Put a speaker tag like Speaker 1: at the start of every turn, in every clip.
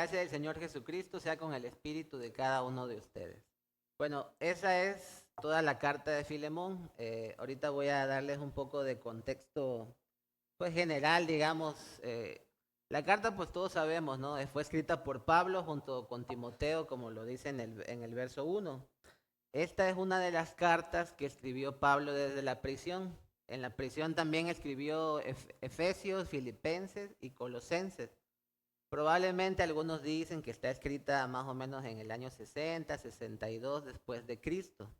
Speaker 1: Gracia del Señor Jesucristo sea con el espíritu de cada uno de ustedes. Bueno, esa es toda la carta de Filemón. Ahorita voy a darles un poco de contexto, pues general, digamos. La carta, pues todos sabemos, ¿no? Fue escrita por Pablo junto con Timoteo, como lo dice en el verso 1. Esta es una de las cartas que escribió Pablo desde la prisión. En la prisión también escribió Efesios, Filipenses y Colosenses. Probablemente algunos dicen que está escrita más o menos en el año 60, 62 después de Cristo.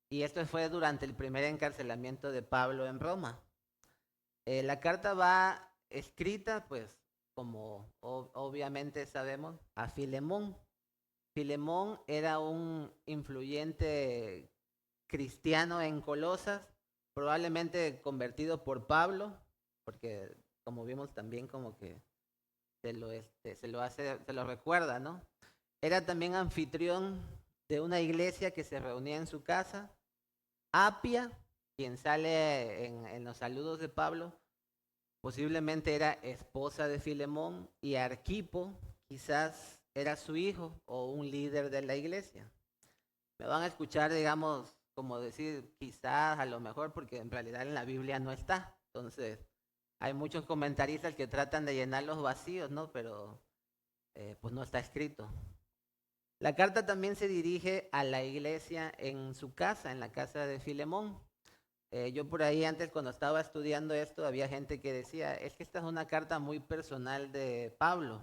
Speaker 1: Y esto fue durante el primer encarcelamiento de Pablo en Roma. La carta va escrita, pues, como obviamente sabemos, a Filemón. Filemón era un influyente cristiano en Colosas, probablemente convertido por Pablo, porque como vimos también como que se lo recuerda, ¿no? Era también anfitrión de una iglesia que se reunía en su casa. Apia, quien sale en los saludos de Pablo, posiblemente era esposa de Filemón, y Arquipo quizás era su hijo o un líder de la iglesia. Me van a escuchar, digamos, como decir quizás, a lo mejor, porque en realidad en la Biblia no está. Entonces, hay muchos comentaristas que tratan de llenar los vacíos, ¿no? Pero pues no está escrito. La carta también se dirige a la iglesia en su casa, en la casa de Filemón. Yo por ahí antes cuando estaba estudiando esto había gente que decía, es que esta es una carta muy personal de Pablo.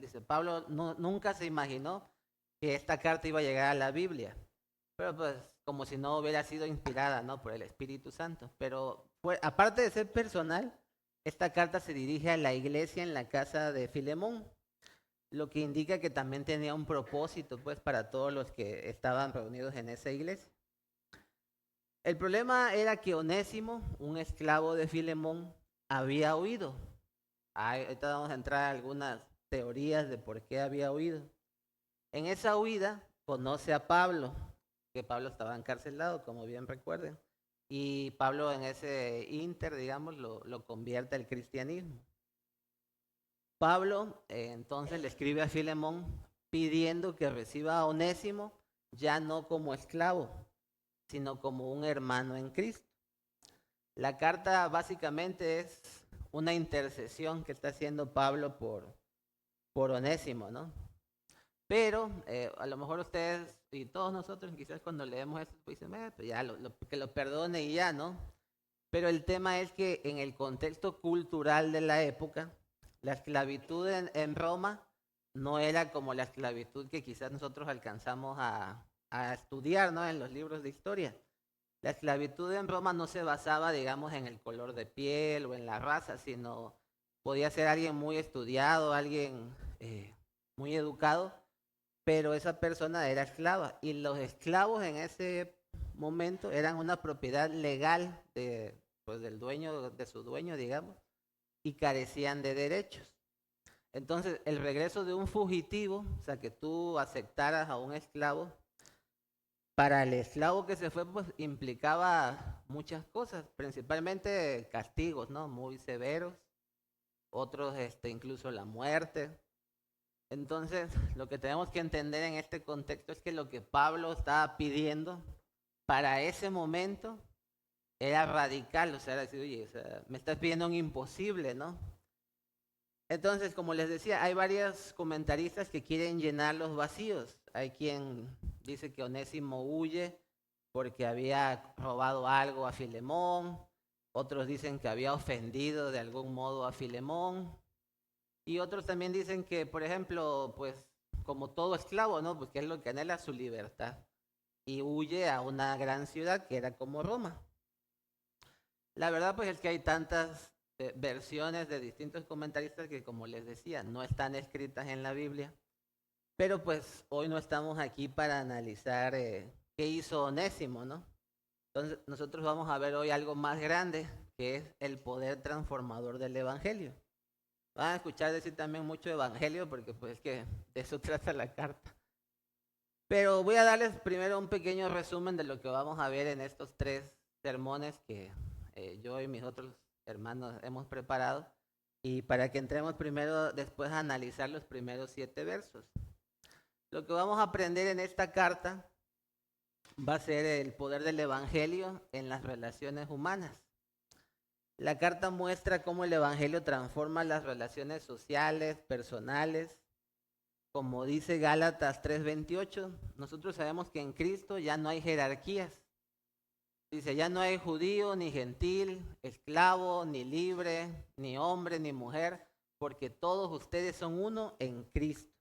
Speaker 1: Dice, Pablo nunca se imaginó que esta carta iba a llegar a la Biblia, pero pues como si no hubiera sido inspirada, ¿no? Por el Espíritu Santo. Pero aparte de ser personal, esta carta se dirige a la iglesia en la casa de Filemón, lo que indica que también tenía un propósito, pues, para todos los que estaban reunidos en esa iglesia. El problema era que Onésimo, un esclavo de Filemón, había huido. Ahorita vamos a entrar a algunas teorías de por qué había huido. En esa huida conoce a Pablo, que Pablo estaba encarcelado, como bien recuerden, y Pablo en ese inter, digamos, lo convierte al cristianismo. Pablo entonces le escribe a Filemón pidiendo que reciba a Onésimo ya no como esclavo, sino como un hermano en Cristo. La carta básicamente es una intercesión que está haciendo Pablo por Onésimo, ¿no? Pero a lo mejor ustedes y todos nosotros quizás cuando leemos esto pues dicen, pues ya que lo perdone y ya, ¿no? Pero el tema es que en el contexto cultural de la época, la esclavitud en Roma no era como la esclavitud que quizás nosotros alcanzamos a estudiar, ¿no? En los libros de historia. La esclavitud en Roma no se basaba, digamos, en el color de piel o en la raza, sino podía ser alguien muy estudiado, alguien muy educado, pero esa persona era esclava. Y los esclavos en ese momento eran una propiedad legal pues, del dueño, de su dueño, digamos, y carecían de derechos. Entonces, el regreso de un fugitivo, o sea, que tú aceptaras a un esclavo, para el esclavo que se fue, pues implicaba muchas cosas, principalmente castigos, ¿no? Muy severos, otros incluso la muerte. Entonces, lo que tenemos que entender en este contexto es que lo que Pablo estaba pidiendo para ese momento era radical, o sea, era decir, oye, o sea, me estás pidiendo un imposible, ¿no? Entonces, como les decía, hay varios comentaristas que quieren llenar los vacíos. Hay quien dice que Onésimo huye porque había robado algo a Filemón, otros dicen que había ofendido de algún modo a Filemón, y otros también dicen que, por ejemplo, pues como todo esclavo, ¿no? Pues que es lo que anhela su libertad, y huye a una gran ciudad que era como Roma. La verdad pues es que hay tantas versiones de distintos comentaristas que, como les decía, no están escritas en la Biblia. Pero pues hoy no estamos aquí para analizar qué hizo Onésimo, ¿no? Entonces nosotros vamos a ver hoy algo más grande, que es el poder transformador del Evangelio. Van a escuchar decir también mucho Evangelio porque pues es que de eso trata la carta. Pero voy a darles primero un pequeño resumen de lo que vamos a ver en estos tres sermones que yo y mis otros hermanos hemos preparado. Y para que entremos primero, después a analizar los primeros 7 versos. Lo que vamos a aprender en esta carta va a ser el poder del Evangelio en las relaciones humanas. La carta muestra cómo el Evangelio transforma las relaciones sociales, personales. Como dice Gálatas 3:28, nosotros sabemos que en Cristo ya no hay jerarquías. Dice, ya no hay judío, ni gentil, esclavo, ni libre, ni hombre, ni mujer, porque todos ustedes son uno en Cristo.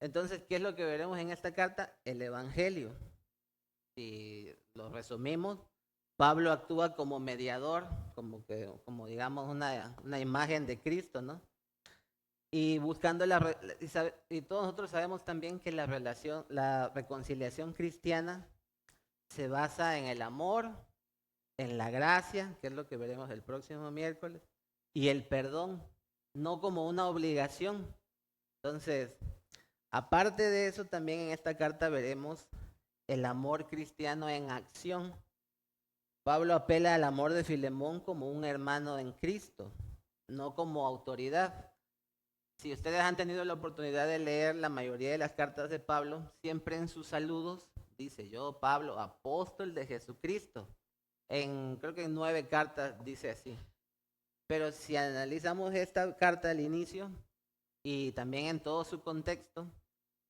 Speaker 1: Entonces, ¿qué es lo que veremos en esta carta? El Evangelio. Si lo resumimos, Pablo actúa como mediador, como digamos una imagen de Cristo, ¿no? Y buscando y todos nosotros sabemos también que la reconciliación cristiana se basa en el amor, en la gracia, que es lo que veremos el próximo miércoles, y el perdón, no como una obligación. Entonces, aparte de eso, también en esta carta veremos el amor cristiano en acción. Pablo apela al amor de Filemón como un hermano en Cristo, no como autoridad. Si ustedes han tenido la oportunidad de leer la mayoría de las cartas de Pablo, siempre en sus saludos dice yo, Pablo, apóstol de Jesucristo. Creo que en 9 cartas dice así. Pero si analizamos esta carta al inicio y también en todo su contexto,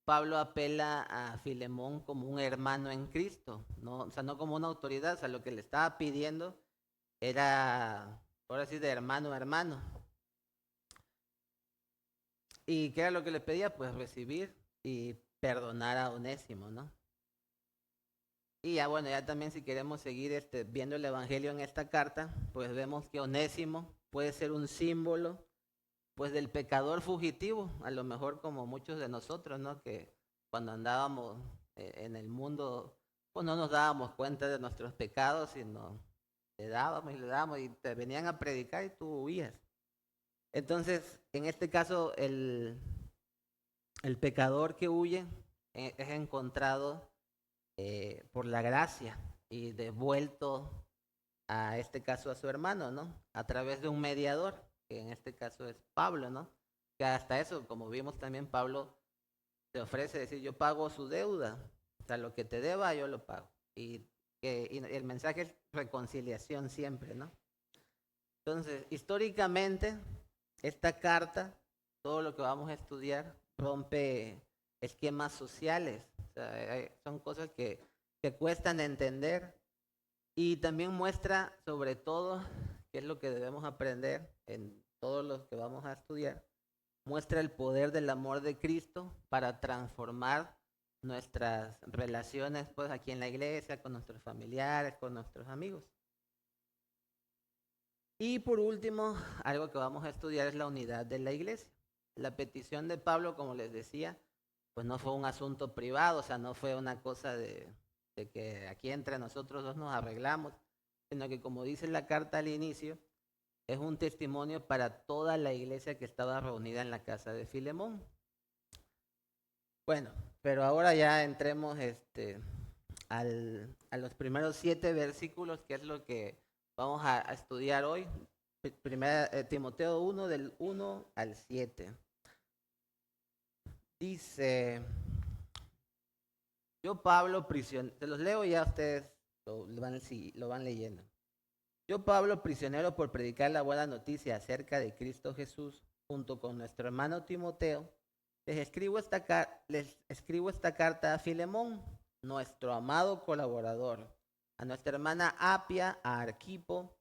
Speaker 1: Pablo apela a Filemón como un hermano en Cristo, ¿no? O sea, no como una autoridad, o sea, lo que le estaba pidiendo era, ahora sí, de hermano a hermano. ¿Y qué era lo que le pedía? Pues recibir y perdonar a Onésimo, ¿no? Y ya bueno, ya también si queremos seguir viendo el Evangelio en esta carta, pues vemos que Onésimo puede ser un símbolo pues del pecador fugitivo, a lo mejor como muchos de nosotros, ¿no? Que cuando andábamos en el mundo, pues no nos dábamos cuenta de nuestros pecados, sino le dábamos y te venían a predicar y tú huías. Entonces, en este caso, el pecador que huye es encontrado por la gracia y devuelto a este caso a su hermano, ¿no? A través de un mediador, que en este caso es Pablo, ¿no? Que hasta eso, como vimos también, Pablo te ofrece decir, yo pago su deuda, o sea, lo que te deba yo lo pago. Y el mensaje es reconciliación siempre, ¿no? Entonces, históricamente, esta carta, todo lo que vamos a estudiar, rompe esquemas sociales, o sea, son cosas que cuestan entender y también muestra sobre todo, que es lo que debemos aprender en todos los que vamos a estudiar, muestra el poder del amor de Cristo para transformar nuestras relaciones pues aquí en la iglesia, con nuestros familiares, con nuestros amigos. Y por último, algo que vamos a estudiar es la unidad de la iglesia. La petición de Pablo, como les decía, pues no fue un asunto privado, o sea, no fue una cosa de que aquí entre nosotros dos nos arreglamos, sino que como dice la carta al inicio, es un testimonio para toda la iglesia que estaba reunida en la casa de Filemón. Bueno, pero ahora ya entremos a los primeros 7 versículos, que es lo que vamos a estudiar hoy. Primera, Timoteo 1, del 1 al 7. Dice, yo Pablo, prisionero, te los leo y ya ustedes lo van leyendo. Yo Pablo, prisionero por predicar la buena noticia acerca de Cristo Jesús, junto con nuestro hermano Timoteo, les escribo esta carta a Filemón, nuestro amado colaborador, a nuestra hermana Apia, a Arquipo,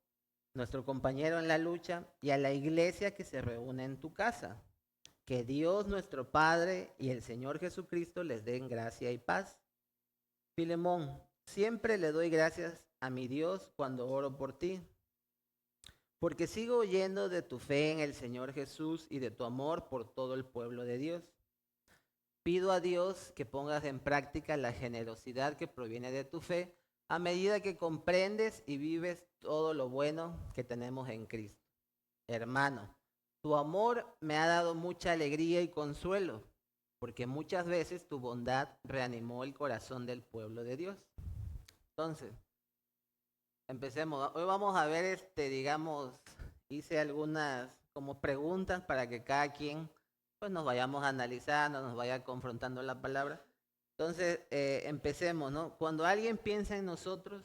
Speaker 1: nuestro compañero en la lucha, y a la iglesia que se reúne en tu casa. Que Dios nuestro Padre y el Señor Jesucristo les den gracia y paz. Filemón, siempre le doy gracias a mi Dios cuando oro por ti, porque sigo oyendo de tu fe en el Señor Jesús y de tu amor por todo el pueblo de Dios. Pido a Dios que pongas en práctica la generosidad que proviene de tu fe a medida que comprendes y vives todo lo bueno que tenemos en Cristo. Hermano, tu amor me ha dado mucha alegría y consuelo, porque muchas veces tu bondad reanimó el corazón del pueblo de Dios. Entonces, empecemos. Hoy vamos a ver, digamos, hice algunas como preguntas para que cada quien pues nos vayamos analizando, nos vaya confrontando la palabra. Entonces, empecemos, ¿no? Cuando alguien piensa en nosotros,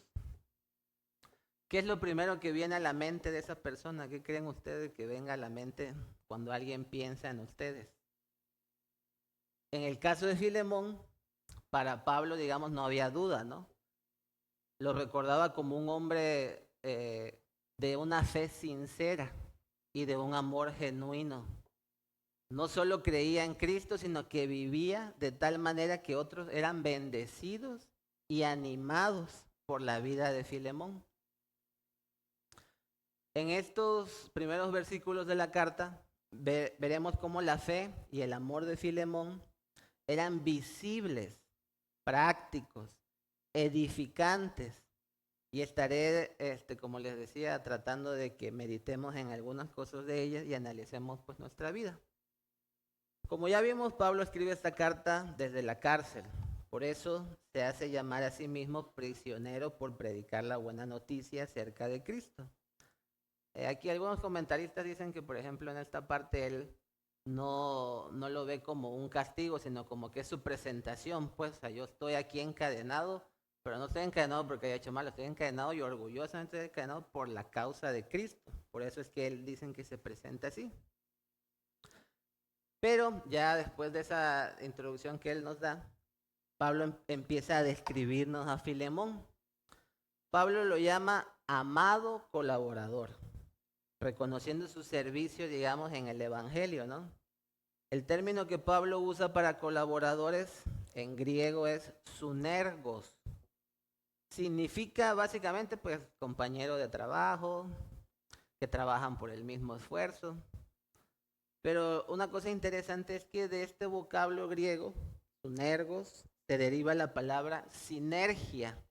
Speaker 1: ¿qué es lo primero que viene a la mente de esa persona? ¿Qué creen ustedes que venga a la mente cuando alguien piensa en ustedes? En el caso de Filemón, para Pablo, digamos, no había duda, ¿no? Lo recordaba como un hombre de una fe sincera y de un amor genuino. No solo creía en Cristo, sino que vivía de tal manera que otros eran bendecidos y animados por la vida de Filemón. En estos primeros versículos de la carta veremos cómo la fe y el amor de Filemón eran visibles, prácticos, edificantes. Y estaré, como les decía, tratando de que meditemos en algunas cosas de ellas y analicemos pues nuestra vida. Como ya vimos, Pablo escribe esta carta desde la cárcel. Por eso se hace llamar a sí mismo prisionero por predicar la buena noticia acerca de Cristo. Aquí algunos comentaristas dicen que, por ejemplo, en esta parte él no lo ve como un castigo, sino como que es su presentación. Pues, o sea, yo estoy aquí encadenado, pero no estoy encadenado porque haya hecho mal, estoy encadenado y orgullosamente encadenado por la causa de Cristo. Por eso es que él dicen que se presenta así. Pero ya después de esa introducción que él nos da, Pablo empieza a describirnos a Filemón. Pablo lo llama amado colaborador, reconociendo su servicio, digamos, en el Evangelio, ¿no? El término que Pablo usa para colaboradores en griego es sunergos. Significa básicamente, pues, compañero de trabajo, que trabajan por el mismo esfuerzo. Pero una cosa interesante es que de este vocablo griego, sunergos, se deriva la palabra sinergia.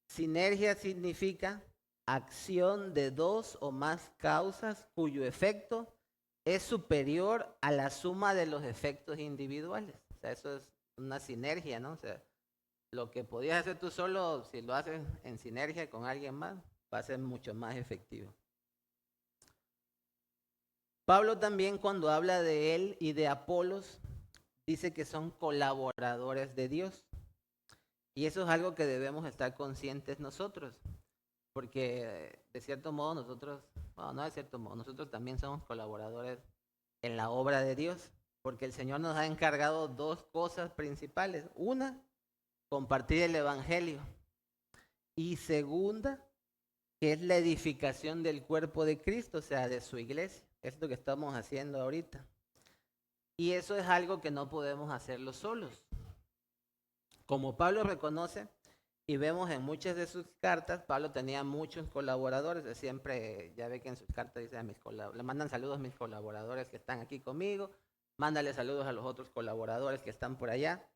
Speaker 1: Sinergia significa acción de dos o más causas cuyo efecto es superior a la suma de los efectos individuales. O sea, eso es una sinergia, ¿no? O sea, lo que podías hacer tú solo, si lo haces en sinergia con alguien más, va a ser mucho más efectivo. Pablo también, cuando habla de él y de Apolos, dice que son colaboradores de Dios. Y eso es algo que debemos estar conscientes nosotros, porque de cierto modo nosotros, bueno, no de cierto modo, nosotros también somos colaboradores en la obra de Dios, porque el Señor nos ha encargado dos cosas principales. Una, compartir el Evangelio. Y segunda, que es la edificación del cuerpo de Cristo, o sea, de su iglesia. Es lo que estamos haciendo ahorita. Y eso es algo que no podemos hacerlo solos. Como Pablo reconoce, y vemos en muchas de sus cartas, Pablo tenía muchos colaboradores, siempre, ya ve que en sus cartas dice le mandan saludos a mis colaboradores que están aquí conmigo, mándale saludos a los otros colaboradores que están por allá.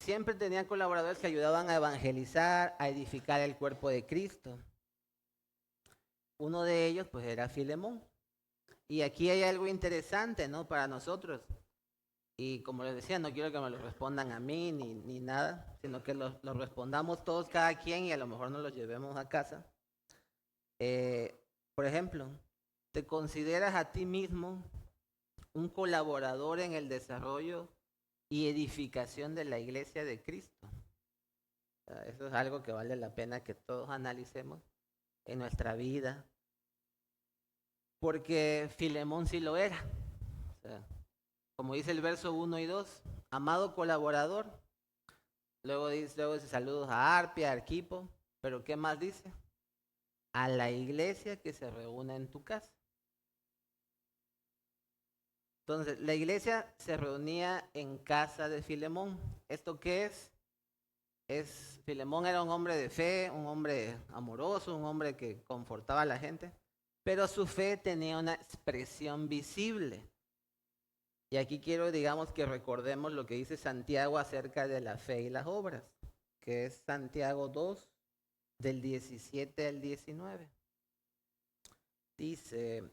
Speaker 1: Siempre tenía colaboradores que ayudaban a evangelizar, a edificar el cuerpo de Cristo. Uno de ellos pues era Filemón. Y aquí hay algo interesante, ¿no? Para nosotros. Y como les decía, no quiero que me lo respondan a mí ni nada, sino que lo respondamos todos cada quien y a lo mejor nos los llevemos a casa. Por ejemplo, ¿te consideras a ti mismo un colaborador en el desarrollo y edificación de la iglesia de Cristo? Eso es algo que vale la pena que todos analicemos en nuestra vida. Porque Filemón sí lo era. O sea, como dice el verso 1 y 2, amado colaborador. Luego dice saludos a Arpia, a Arquipo. Pero ¿qué más dice? A la iglesia que se reúne en tu casa. Entonces, la iglesia se reunía en casa de Filemón. ¿Esto qué es? Filemón era un hombre de fe, un hombre amoroso, un hombre que confortaba a la gente, pero su fe tenía una expresión visible. Y aquí quiero, digamos, que recordemos lo que dice Santiago acerca de la fe y las obras, que es Santiago 2, del 17 al 19. Dice,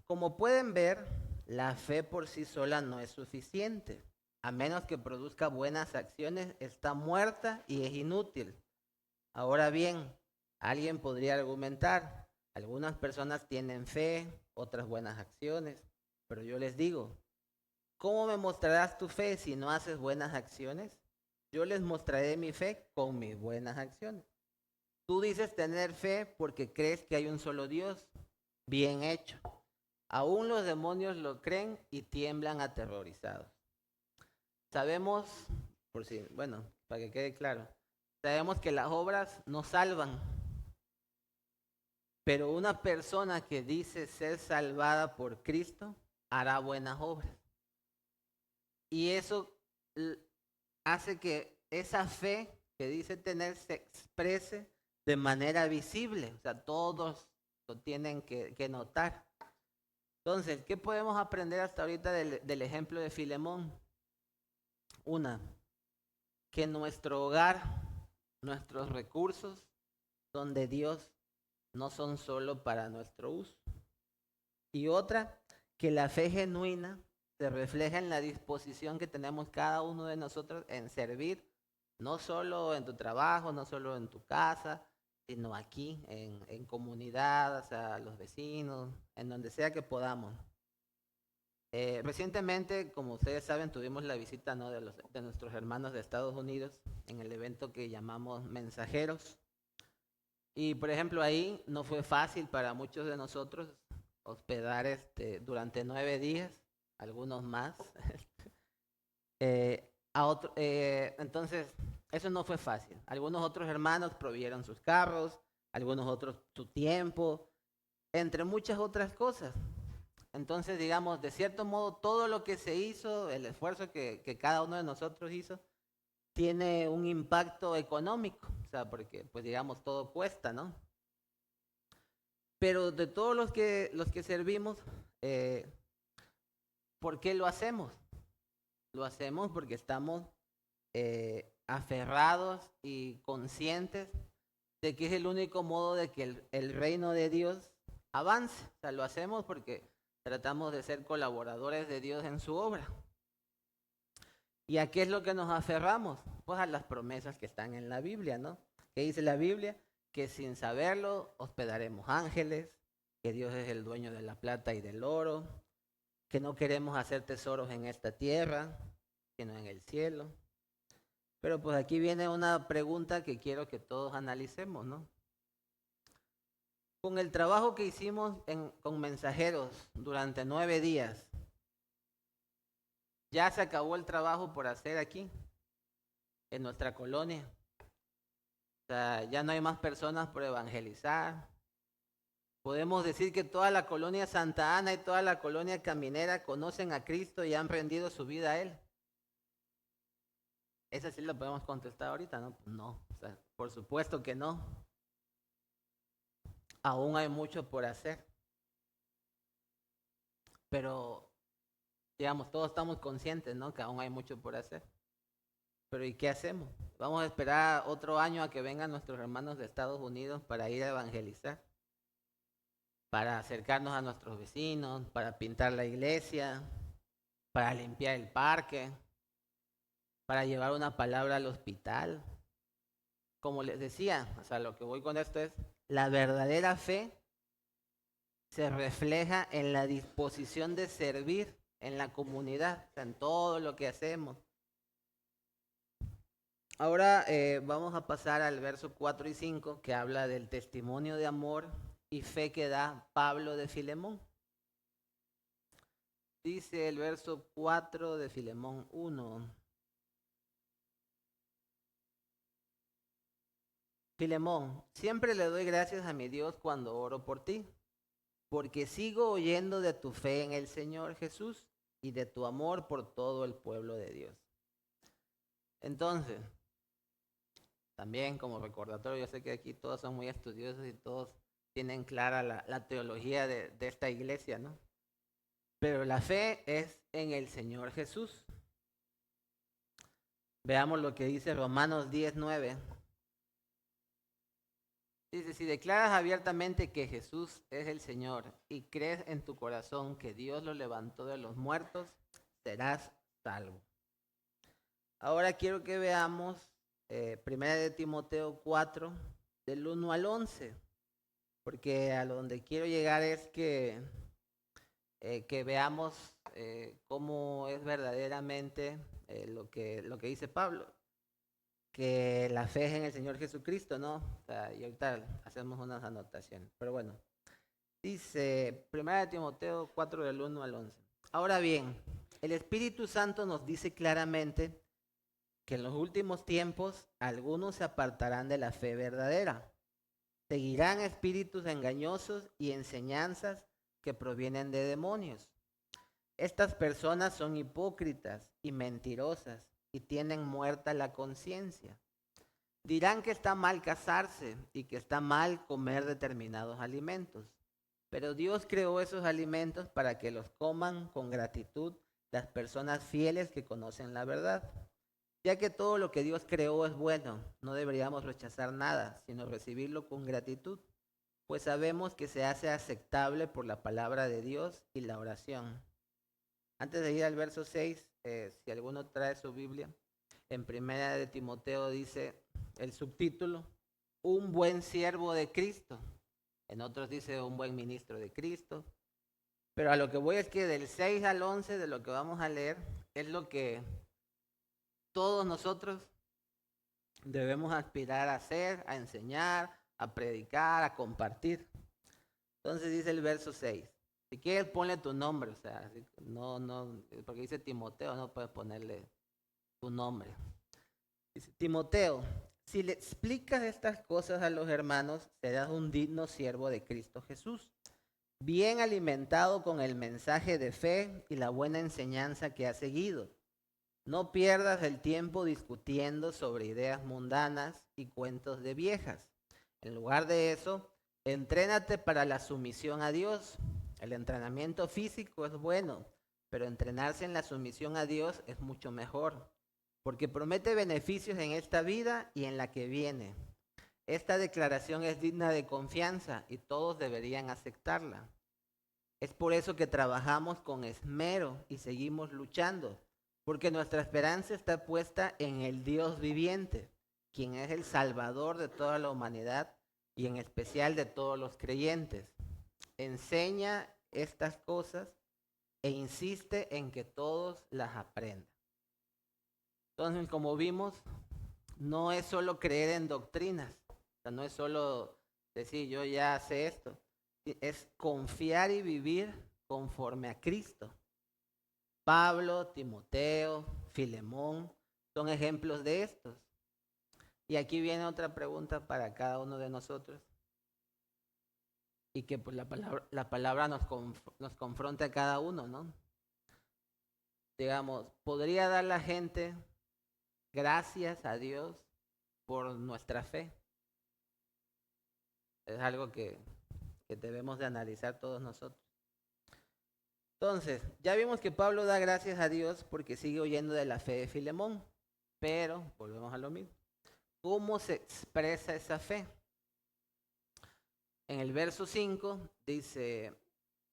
Speaker 1: como pueden ver, la fe por sí sola no es suficiente. A menos que produzca buenas acciones, está muerta y es inútil. Ahora bien, alguien podría argumentar, Algunas personas tienen fe, otras buenas acciones, pero yo les digo, ¿cómo me mostrarás tu fe si no haces buenas acciones? Yo les mostraré mi fe con mis buenas acciones. Tú dices tener fe porque crees que hay un solo Dios. Bien hecho. Aún los demonios lo creen y tiemblan aterrorizados. Sabemos, bueno, para que quede claro, sabemos que las obras no salvan, pero una persona que dice ser salvada por Cristo hará buenas obras. Y eso hace que esa fe que dice tener se exprese de manera visible. O sea, todos lo tienen que notar. Entonces, ¿qué podemos aprender hasta ahorita del ejemplo de Filemón? Una, que nuestro hogar, nuestros recursos son de Dios, no son solo para nuestro uso. Y otra, que la fe genuina se refleja en la disposición que tenemos cada uno de nosotros en servir, no solo en tu trabajo, no solo en tu casa, sino aquí, en comunidad, o sea, los vecinos, en donde sea que podamos. Recientemente, como ustedes saben, tuvimos la visita, ¿no?, de nuestros hermanos de Estados Unidos en el evento que llamamos Mensajeros. Y por ejemplo, ahí no fue fácil para muchos de nosotros hospedar durante 9 días, algunos más. Entonces, eso no fue fácil. Algunos otros hermanos provieron sus carros, algunos otros su tiempo, entre muchas otras cosas. Entonces, digamos, de cierto modo, todo lo que se hizo, el esfuerzo que cada uno de nosotros hizo, tiene un impacto económico. O sea, porque, pues digamos, todo cuesta, ¿no? Pero de todos los que servimos, ¿por qué lo hacemos? Lo hacemos porque estamos aferrados y conscientes de que es el único modo de que el reino de Dios avance. O sea, lo hacemos porque tratamos de ser colaboradores de Dios en su obra. ¿Y a qué es lo que nos aferramos? Pues a las promesas que están en la Biblia, ¿no? ¿Qué dice la Biblia? Que sin saberlo hospedaremos ángeles, que Dios es el dueño de la plata y del oro, que no queremos hacer tesoros en esta tierra, sino en el cielo. Pero pues aquí viene una pregunta que quiero que todos analicemos, ¿no? Con el trabajo que hicimos con mensajeros durante 9 días, ya se acabó el trabajo por hacer aquí, en nuestra colonia. O sea, ya no hay más personas por evangelizar. Podemos decir que toda la colonia Santa Ana y toda la colonia Caminera conocen a Cristo y han rendido su vida a Él. Esa sí la podemos contestar ahorita, ¿no? No, o sea, por supuesto que no. Aún hay mucho por hacer. Pero, digamos, todos estamos conscientes, ¿no?, que aún hay mucho por hacer. Pero ¿y qué hacemos? Vamos a esperar otro año a que vengan nuestros hermanos de Estados Unidos para ir a evangelizar, para acercarnos a nuestros vecinos, para pintar la iglesia, para limpiar el parque, para llevar una palabra al hospital. Como les decía, o sea, lo que voy con esto es, la verdadera fe se refleja en la disposición de servir en la comunidad, o sea, en todo lo que hacemos. Ahora vamos a pasar al verso 4 y 5, que habla del testimonio de amor y fe que da Pablo de Filemón. Dice el verso 4 de Filemón 1. Filemón, siempre le doy gracias a mi Dios cuando oro por ti, porque sigo oyendo de tu fe en el Señor Jesús y de tu amor por todo el pueblo de Dios. Entonces, también como recordatorio, yo sé que aquí todos son muy estudiosos y todos tienen clara la teología de esta iglesia, ¿no? Pero la fe es en el Señor Jesús. Veamos lo que dice Romanos 10:9. Dice, si declaras abiertamente que Jesús es el Señor y crees en tu corazón que Dios lo levantó de los muertos, serás salvo. Ahora quiero que veamos 1 de Timoteo 4, del 1 al 11. porque a donde quiero llegar es que veamos cómo es verdaderamente lo que dice Pablo, que la fe es en el Señor Jesucristo, ¿no? O sea, y ahorita hacemos unas anotaciones, pero bueno. Dice 1 Timoteo 4 del 1 al 11. Ahora bien, el Espíritu Santo nos dice claramente que en los últimos tiempos algunos se apartarán de la fe verdadera. Seguirán espíritus engañosos y enseñanzas que provienen de demonios. Estas personas son hipócritas y mentirosas y tienen muerta la conciencia. Dirán que está mal casarse y que está mal comer determinados alimentos. Pero Dios creó esos alimentos para que los coman con gratitud las personas fieles que conocen la verdad. Ya que todo lo que Dios creó es bueno, no deberíamos rechazar nada, sino recibirlo con gratitud, pues sabemos que se hace aceptable por la palabra de Dios y la oración. Antes de ir al verso 6, si alguno trae su Biblia, en primera de Timoteo dice el subtítulo, un buen siervo de Cristo. En otros dice un buen ministro de Cristo. Pero a lo que voy es que del 6 al 11 de lo que vamos a leer es lo que todos nosotros debemos aspirar a hacer, a enseñar, a predicar, a compartir. Entonces dice el verso 6. Si quieres ponle tu nombre, o sea, no, porque dice Timoteo, no puedes ponerle tu nombre. Dice, Timoteo, si le explicas estas cosas a los hermanos, serás un digno siervo de Cristo Jesús, bien alimentado con el mensaje de fe y la buena enseñanza que has seguido. No pierdas el tiempo discutiendo sobre ideas mundanas y cuentos de viejas. En lugar de eso, entrénate para la sumisión a Dios. El entrenamiento físico es bueno, pero entrenarse en la sumisión a Dios es mucho mejor, porque promete beneficios en esta vida y en la que viene. Esta declaración es digna de confianza y todos deberían aceptarla. Es por eso que trabajamos con esmero y seguimos luchando, porque nuestra esperanza está puesta en el Dios viviente, quien es el Salvador de toda la humanidad y en especial de todos los creyentes. Enseña estas cosas e insiste en que todos las aprendan. Entonces, como vimos, no es solo creer en doctrinas, o sea, no es solo decir yo ya sé esto, es confiar y vivir conforme a Cristo. Pablo, Timoteo, Filemón son ejemplos de estos. Y aquí viene otra pregunta para cada uno de nosotros. Y que pues la palabra nos confronta a cada uno, ¿no? Digamos, ¿podría dar la gente gracias a Dios por nuestra fe? Es algo que debemos de analizar todos nosotros. Entonces, ya vimos que Pablo da gracias a Dios porque sigue oyendo de la fe de Filemón, pero volvemos a lo mismo. ¿Cómo se expresa esa fe? En el verso 5 dice,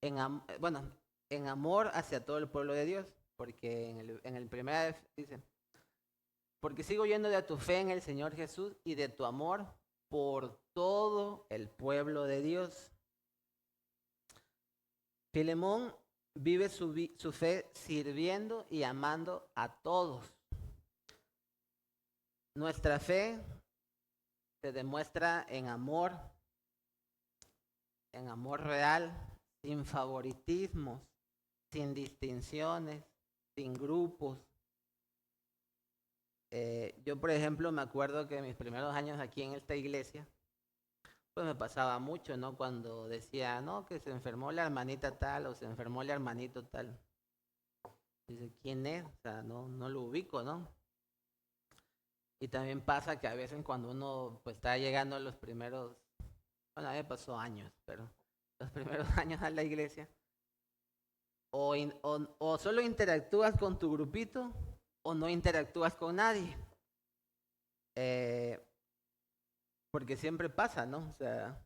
Speaker 1: en amor hacia todo el pueblo de Dios, porque en el primer dice, porque sigo oyendo de tu fe en el Señor Jesús y de tu amor por todo el pueblo de Dios. Filemón vive su fe sirviendo y amando a todos. Nuestra fe se demuestra en amor real, sin favoritismos, sin distinciones, sin grupos. Yo, por ejemplo, me acuerdo que en mis primeros años aquí en esta iglesia, pues me pasaba mucho, ¿no? Cuando decía, no, que se enfermó la hermanita tal o se enfermó el hermanito tal. Dice, ¿quién es? O sea, no lo ubico, ¿no? Y también pasa que a veces cuando uno pues está llegando a los primeros, bueno, a mí me pasó años, pero los primeros años a la iglesia, o solo interactúas con tu grupito o no interactúas con nadie. Porque siempre pasa, ¿no? O sea,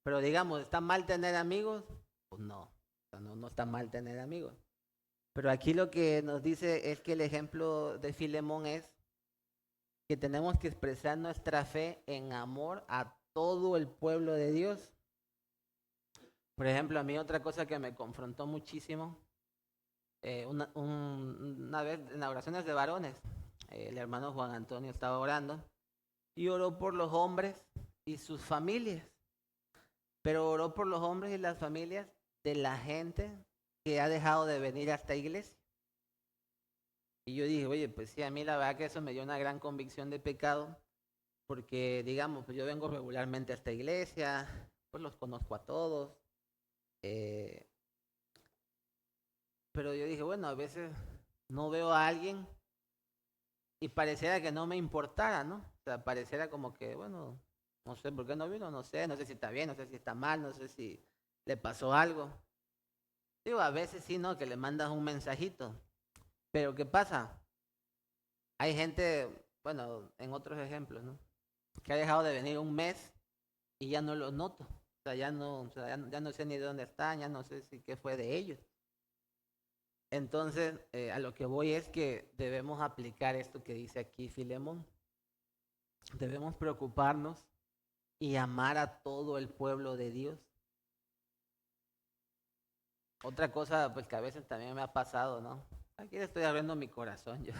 Speaker 1: pero digamos, ¿está mal tener amigos? Pues no, o sea, no está mal tener amigos. Pero aquí lo que nos dice es que el ejemplo de Filemón es que tenemos que expresar nuestra fe en amor a todo el pueblo de Dios. Por ejemplo, a mí otra cosa que me confrontó muchísimo, una vez en las oraciones de varones, el hermano Juan Antonio estaba orando y oró por los hombres y sus familias, pero oró por los hombres y las familias de la gente que ha dejado de venir a esta iglesia. Y yo dije, oye, pues sí, a mí la verdad que eso me dio una gran convicción de pecado, porque digamos, pues yo vengo regularmente a esta iglesia, pues los conozco a todos, eh, pero yo dije, bueno, a veces no veo a alguien y pareciera que no me importara, ¿no? O sea, pareciera como que, bueno, no sé por qué no vino, no sé si está bien, no sé si está mal, no sé si le pasó algo. Digo, a veces sí, ¿no? Que le mandas un mensajito, pero ¿qué pasa? Hay gente, bueno, en otros ejemplos, ¿no? Que ha dejado de venir un mes y ya no los noto. O sea, ya no, o sea, ya no sé ni de dónde están, ya no sé si qué fue de ellos. Entonces, a lo que voy es que debemos aplicar esto que dice aquí Filemón. Debemos preocuparnos y amar a todo el pueblo de Dios. Otra cosa, pues que a veces también me ha pasado, ¿no? Aquí le estoy abriendo mi corazón yo,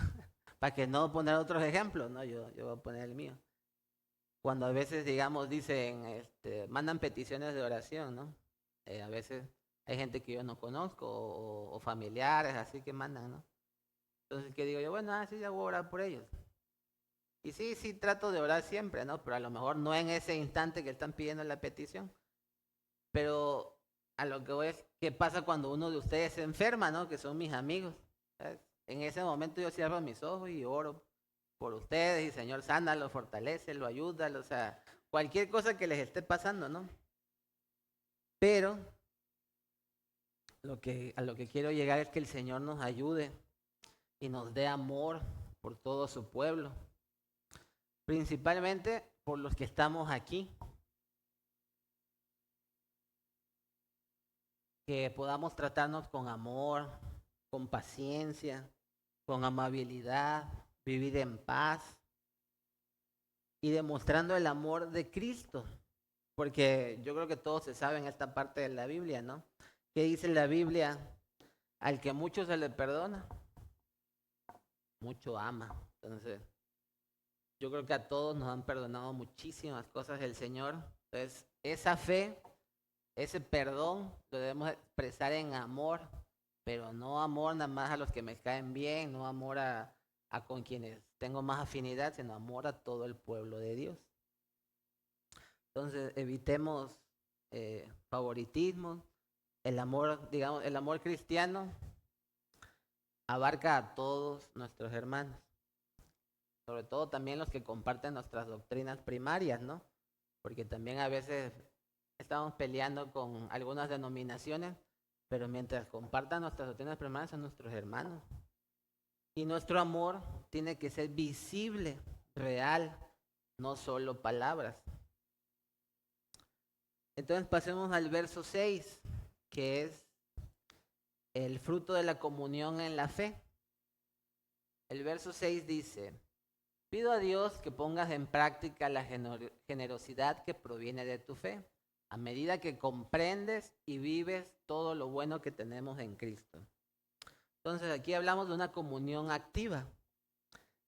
Speaker 1: para que no poner otros ejemplos, ¿no? Yo voy a poner el mío. Cuando a veces, digamos, dicen, mandan peticiones de oración, ¿no? A veces hay gente que yo no conozco o familiares, así que mandan, ¿no? Entonces, ¿qué digo yo? Bueno, sí, ya voy a orar por ellos. Y sí, sí, trato de orar siempre, ¿no? Pero a lo mejor no en ese instante que están pidiendo la petición. Pero a lo que voy es, ¿qué pasa cuando uno de ustedes se enferma, ¿no? Que son mis amigos. ¿Sabes? En ese momento yo cierro mis ojos y oro por ustedes y Señor, sánalo, fortalécelo, ayúdalo, o sea, cualquier cosa que les esté pasando, ¿no? Pero a lo que quiero llegar es que el Señor nos ayude y nos dé amor por todo su pueblo, principalmente por los que estamos aquí, que podamos tratarnos con amor, con paciencia, con amabilidad, vivir en paz y demostrando el amor de Cristo. Porque yo creo que todos se saben esta parte de la Biblia, ¿no? ¿Qué dice la Biblia? Al que mucho se le perdona, mucho ama. Entonces, yo creo que a todos nos han perdonado muchísimas cosas el Señor. Entonces, esa fe, ese perdón, lo debemos expresar en amor, pero no amor nada más a los que me caen bien, no amor a con quienes tengo más afinidad, sino amor a todo el pueblo de Dios. Entonces, evitemos favoritismos. El amor, digamos, el amor cristiano abarca a todos nuestros hermanos, sobre todo también los que comparten nuestras doctrinas primarias, ¿no? Porque también a veces estamos peleando con algunas denominaciones, pero mientras compartan nuestras doctrinas primarias son nuestros hermanos. Y nuestro amor tiene que ser visible, real, no solo palabras. Entonces pasemos al verso 6, que es el fruto de la comunión en la fe. El verso 6 dice, pido a Dios que pongas en práctica la generosidad que proviene de tu fe, a medida que comprendes y vives todo lo bueno que tenemos en Cristo. Entonces aquí hablamos de una comunión activa.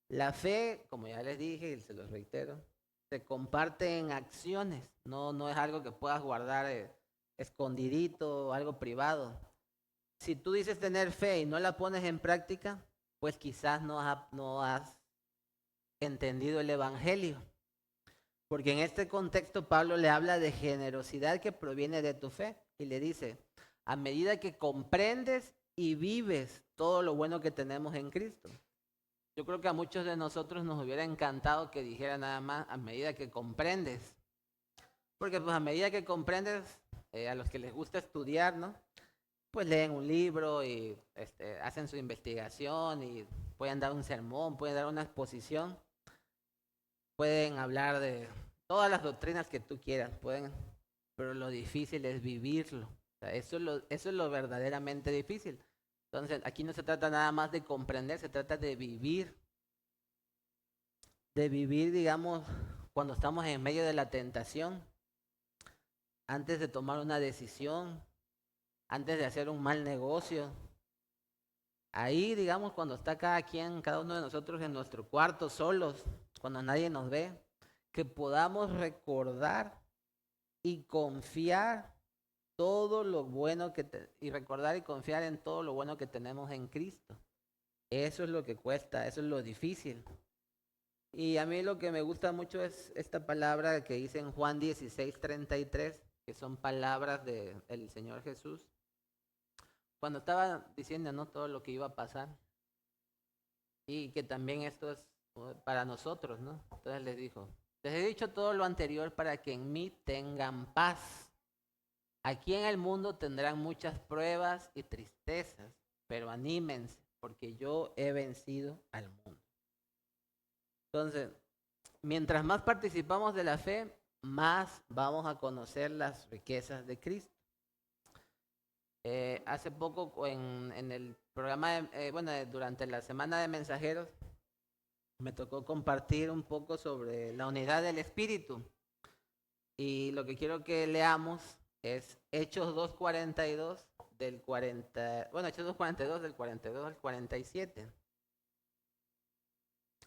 Speaker 1: La fe, como ya les dije y se los reitero, se comparte en acciones, no es algo que puedas guardar escondidito, algo privado. Si tú dices tener fe y no la pones en práctica, pues quizás no has entendido el Evangelio. Porque en este contexto Pablo le habla de generosidad que proviene de tu fe y le dice, a medida que comprendes y vives todo lo bueno que tenemos en Cristo. Yo creo que a muchos de nosotros nos hubiera encantado que dijera nada más a medida que comprendes. Porque pues a medida que comprendes, a los que les gusta estudiar, ¿no? Pues leen un libro y hacen su investigación y pueden dar un sermón, pueden dar una exposición, pueden hablar de todas las doctrinas que tú quieras, pero lo difícil es vivirlo. O sea, eso es lo verdaderamente difícil. Entonces, aquí no se trata nada más de comprender, se trata de vivir, digamos, cuando estamos en medio de la tentación, antes de tomar una decisión, antes de hacer un mal negocio. Ahí, digamos, cuando está cada uno de nosotros en nuestro cuarto, solos, cuando nadie nos ve, que podamos recordar y confiar todo lo bueno y recordar y confiar en todo lo bueno que tenemos en Cristo. Eso es lo que cuesta, eso es lo difícil. Y a mí lo que me gusta mucho es esta palabra que dice en Juan 16:33, que son palabras del Señor Jesús, cuando estaba diciendo, ¿no?, todo lo que iba a pasar y que también esto es para nosotros, ¿no? Entonces les dijo, les he dicho todo lo anterior para que en mí tengan paz. Aquí en el mundo tendrán muchas pruebas y tristezas, pero anímense, porque yo he vencido al mundo. Entonces, mientras más participamos de la fe, más vamos a conocer las riquezas de Cristo. Hace poco en el programa, durante la semana de mensajeros, me tocó compartir un poco sobre la unidad del Espíritu. Y lo que quiero que leamos es Hechos 2:42 del 42 al 47.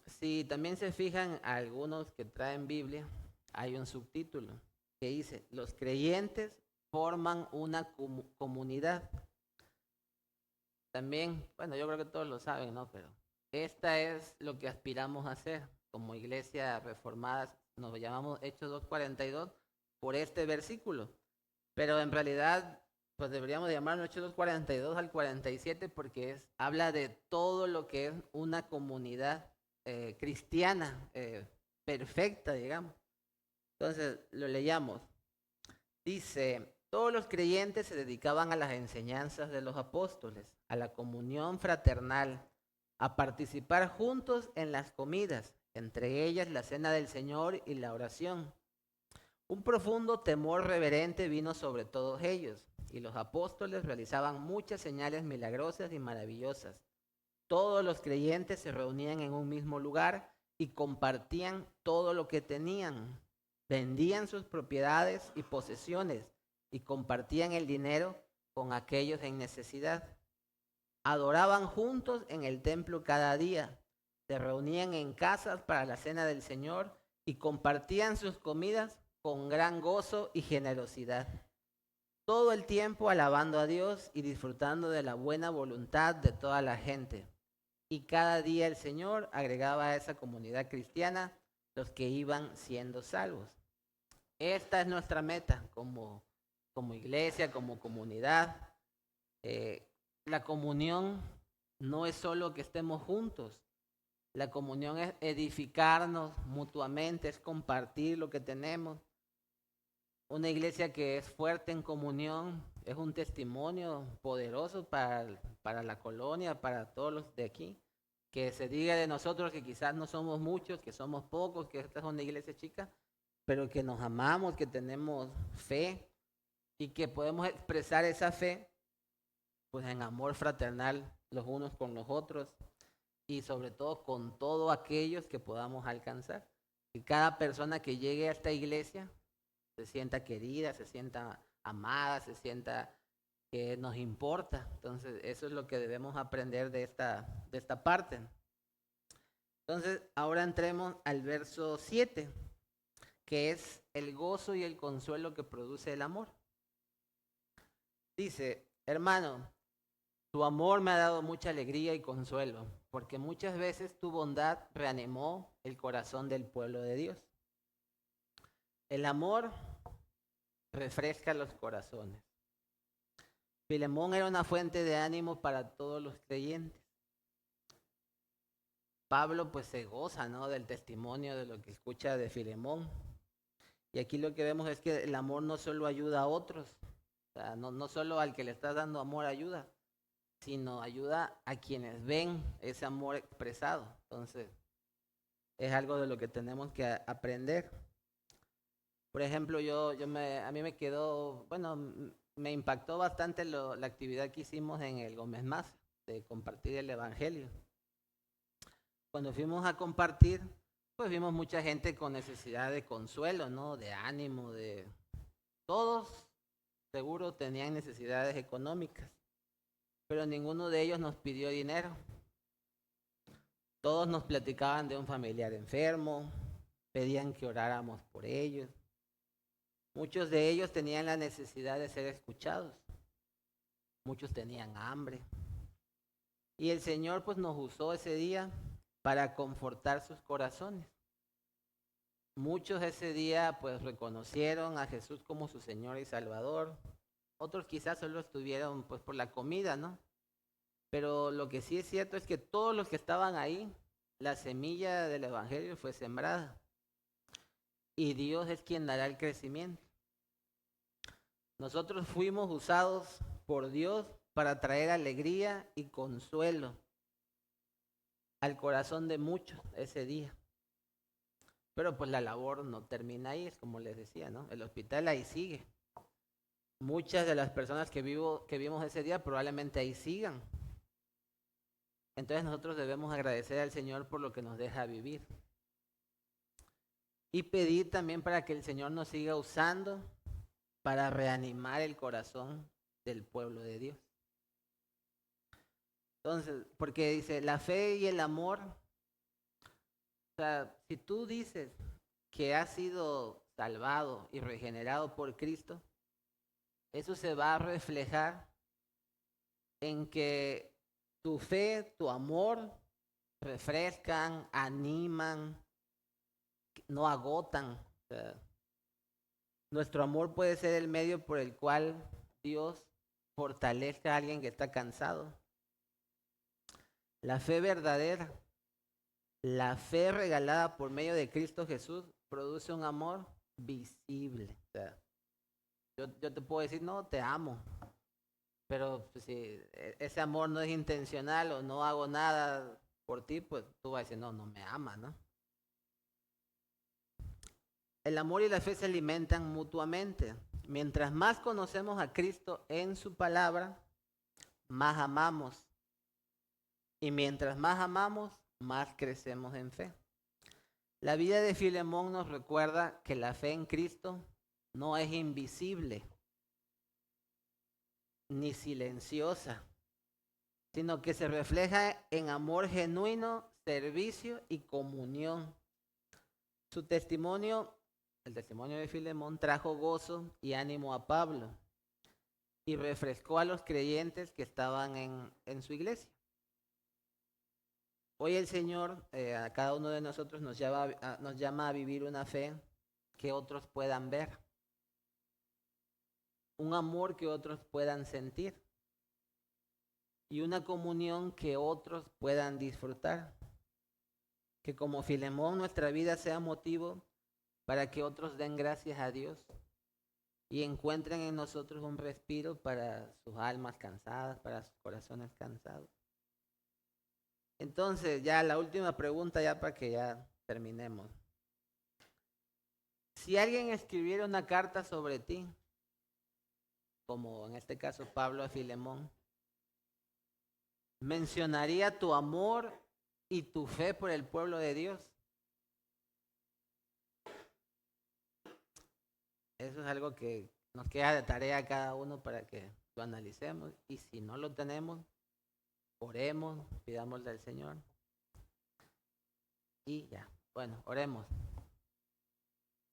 Speaker 1: Si también se fijan, algunos que traen Biblia, hay un subtítulo que dice, los creyentes forman una comunidad. También, bueno, yo creo que todos lo saben, ¿no? Pero esta es lo que aspiramos a hacer como iglesia reformada. Nos llamamos Hechos 2:42 por este versículo. Pero en realidad, pues deberíamos llamarnos Hechos 2:42 al 47 porque habla de todo lo que es una comunidad cristiana perfecta, digamos. Entonces, lo leamos. Dice, todos los creyentes se dedicaban a las enseñanzas de los apóstoles, a la comunión fraternal, a participar juntos en las comidas, entre ellas la cena del Señor y la oración. Un profundo temor reverente vino sobre todos ellos, y los apóstoles realizaban muchas señales milagrosas y maravillosas. Todos los creyentes se reunían en un mismo lugar y compartían todo lo que tenían. Vendían sus propiedades y posesiones y compartían el dinero con aquellos en necesidad. Adoraban juntos en el templo cada día. Se reunían en casas para la cena del Señor y compartían sus comidas con gran gozo y generosidad. Todo el tiempo alabando a Dios y disfrutando de la buena voluntad de toda la gente. Y cada día el Señor agregaba a esa comunidad cristiana los que iban siendo salvos. Esta es nuestra meta como iglesia, como comunidad. La comunión no es solo que estemos juntos. La comunión es edificarnos mutuamente, es compartir lo que tenemos. Una iglesia que es fuerte en comunión es un testimonio poderoso para la colonia, para todos los de aquí. Que se diga de nosotros que quizás no somos muchos, que somos pocos, que esta es una iglesia chica, pero que nos amamos, que tenemos fe y que podemos expresar esa fe pues en amor fraternal los unos con los otros y sobre todo con todos aquellos que podamos alcanzar. Que cada persona que llegue a esta iglesia se sienta querida, se sienta amada, se sienta que nos importa. Entonces, eso es lo que debemos aprender de esta parte. Entonces, ahora entremos al verso 7, que es el gozo y el consuelo que produce el amor. Dice, hermano, tu amor me ha dado mucha alegría y consuelo, porque muchas veces tu bondad reanimó el corazón del pueblo de Dios. El amor refresca los corazones. Filemón era una fuente de ánimo para todos los creyentes. Pablo pues se goza, ¿no?, del testimonio de lo que escucha de Filemón. Y aquí lo que vemos es que el amor no solo ayuda a otros, o sea, no solo al que le estás dando amor ayuda, sino ayuda a quienes ven ese amor expresado. Entonces, es algo de lo que tenemos que aprender. Por ejemplo, a mí me quedó, me impactó bastante la actividad que hicimos en el Gómez Maza, de compartir el Evangelio. Cuando fuimos a compartir, pues vimos mucha gente con necesidad de consuelo, ¿no? De ánimo, de... Todos seguro tenían necesidades económicas, pero ninguno de ellos nos pidió dinero. Todos nos platicaban de un familiar enfermo, pedían que oráramos por ellos. Muchos de ellos tenían la necesidad de ser escuchados. Muchos tenían hambre. Y el Señor pues nos usó ese día para confortar sus corazones. Muchos ese día pues reconocieron a Jesús como su Señor y Salvador. Otros quizás solo estuvieron pues por la comida, ¿no? Pero lo que sí es cierto es que todos los que estaban ahí, la semilla del Evangelio fue sembrada. Y Dios es quien dará el crecimiento. Nosotros fuimos usados por Dios para traer alegría y consuelo al corazón de muchos ese día. Pero pues la labor no termina ahí, es como les decía, ¿no? El hospital ahí sigue. Muchas de las personas que vimos ese día probablemente ahí sigan. Entonces nosotros debemos agradecer al Señor por lo que nos deja vivir. Y pedir también para que el Señor nos siga usando para reanimar el corazón del pueblo de Dios. Entonces, porque dice, la fe y el amor, o sea, si tú dices que has sido salvado y regenerado por Cristo, eso se va a reflejar en que tu fe, tu amor, refrescan, animan, no agotan. O sea, nuestro amor puede ser el medio por el cual Dios fortalezca a alguien que está cansado. La fe verdadera, la fe regalada por medio de Cristo Jesús, produce un amor visible. O sea, yo te puedo decir, no, te amo. Pero pues, si ese amor no es intencional o no hago nada por ti, pues tú vas a decir, no, no me ama, ¿no? El amor y la fe se alimentan mutuamente. Mientras más conocemos a Cristo en su palabra, más amamos. Y mientras más amamos, más crecemos en fe. La vida de Filemón nos recuerda que la fe en Cristo no es invisible ni silenciosa, sino que se refleja en amor genuino, servicio y comunión. Su testimonio, el testimonio de Filemón, trajo gozo y ánimo a Pablo y refrescó a los creyentes que estaban en su iglesia. Hoy el Señor a cada uno de nosotros nos llama a vivir una fe que otros puedan ver, un amor que otros puedan sentir y una comunión que otros puedan disfrutar. Que como Filemón nuestra vida sea motivo para que otros den gracias a Dios y encuentren en nosotros un respiro para sus almas cansadas, para sus corazones cansados. Entonces, ya la última pregunta, ya para que ya terminemos. Si alguien escribiera una carta sobre ti, como en este caso Pablo a Filemón, ¿mencionaría tu amor y tu fe por el pueblo de Dios? Eso es algo que nos queda de tarea a cada uno para que lo analicemos. Y si no lo tenemos, oremos, pidámosle al Señor. Y ya, bueno, oremos.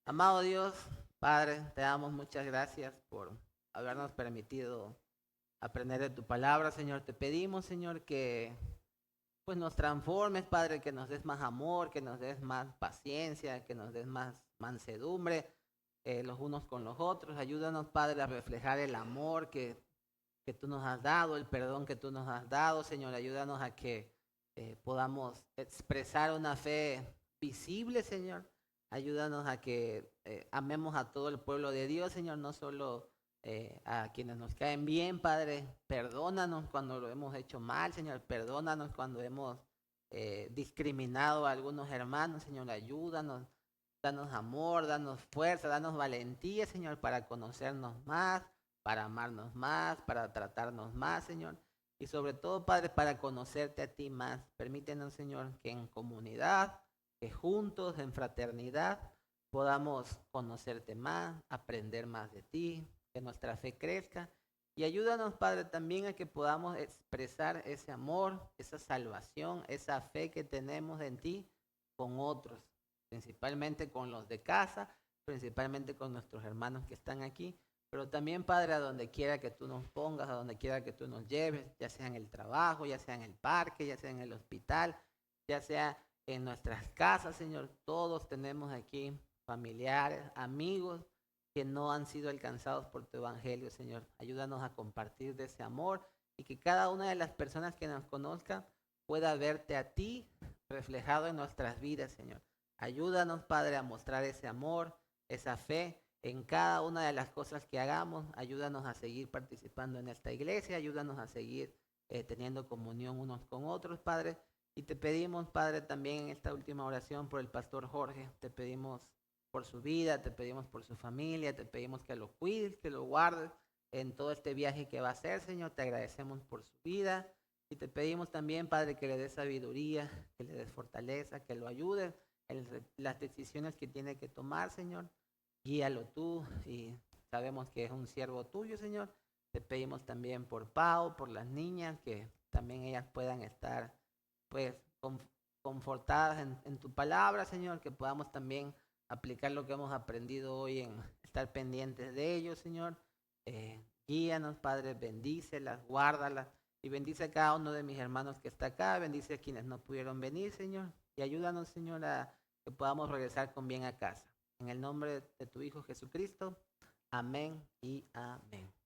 Speaker 1: Amado Dios, Padre, te damos muchas gracias por habernos permitido aprender de tu palabra, Señor. Te pedimos, Señor, que pues nos transformes, Padre, que nos des más amor, que nos des más paciencia, que nos des más mansedumbre los unos con los otros. Ayúdanos, Padre, a reflejar el amor que tú nos has dado, el perdón que tú nos has dado, Señor. Ayúdanos a que podamos expresar una fe visible, Señor. Ayúdanos a que amemos a todo el pueblo de Dios, Señor, no solo a quienes nos caen bien, Padre. Perdónanos cuando lo hemos hecho mal, Señor. Perdónanos cuando hemos discriminado a algunos hermanos, Señor. Ayúdanos, danos amor, danos fuerza, danos valentía, Señor, para conocernos más, para amarnos más, para tratarnos más, Señor. Y sobre todo, Padre, para conocerte a ti más. Permítenos, Señor, que en comunidad que juntos, en fraternidad, podamos conocerte más, aprender más de ti, que nuestra fe crezca. Y ayúdanos, Padre, también a que podamos expresar ese amor, esa salvación, esa fe que tenemos en ti con otros, principalmente con los de casa, principalmente con nuestros hermanos que están aquí, pero también, Padre, a donde quiera que tú nos pongas, a donde quiera que tú nos lleves, ya sea en el trabajo, ya sea en el parque, ya sea en el hospital, ya sea en nuestras casas, Señor. Todos tenemos aquí familiares, amigos que no han sido alcanzados por tu evangelio, Señor. Ayúdanos a compartir de ese amor y que cada una de las personas que nos conozcan pueda verte a ti reflejado en nuestras vidas, Señor. Ayúdanos, Padre, a mostrar ese amor, esa fe en cada una de las cosas que hagamos. Ayúdanos a seguir participando en esta iglesia, ayúdanos a seguir teniendo comunión unos con otros, Padre. Y te pedimos, Padre, también en esta última oración por el pastor Jorge, te pedimos por su vida, te pedimos por su familia, te pedimos que lo cuides, que lo guardes en todo este viaje que va a hacer, Señor. Te agradecemos por su vida y te pedimos también, Padre, que le des sabiduría, que le des fortaleza, que lo ayudes en las decisiones que tiene que tomar, Señor. Guíalo tú y sabemos que es un siervo tuyo, Señor. Te pedimos también por Pau, por las niñas, que también ellas puedan estar pues confortadas en tu palabra, Señor, que podamos también aplicar lo que hemos aprendido hoy en estar pendientes de ellos, Señor. Guíanos, Padre, bendícelas, guárdalas y bendice a cada uno de mis hermanos que está acá, bendice a quienes no pudieron venir, Señor, y ayúdanos, Señor, a que podamos regresar con bien a casa. En el nombre de tu Hijo Jesucristo, amén y amén.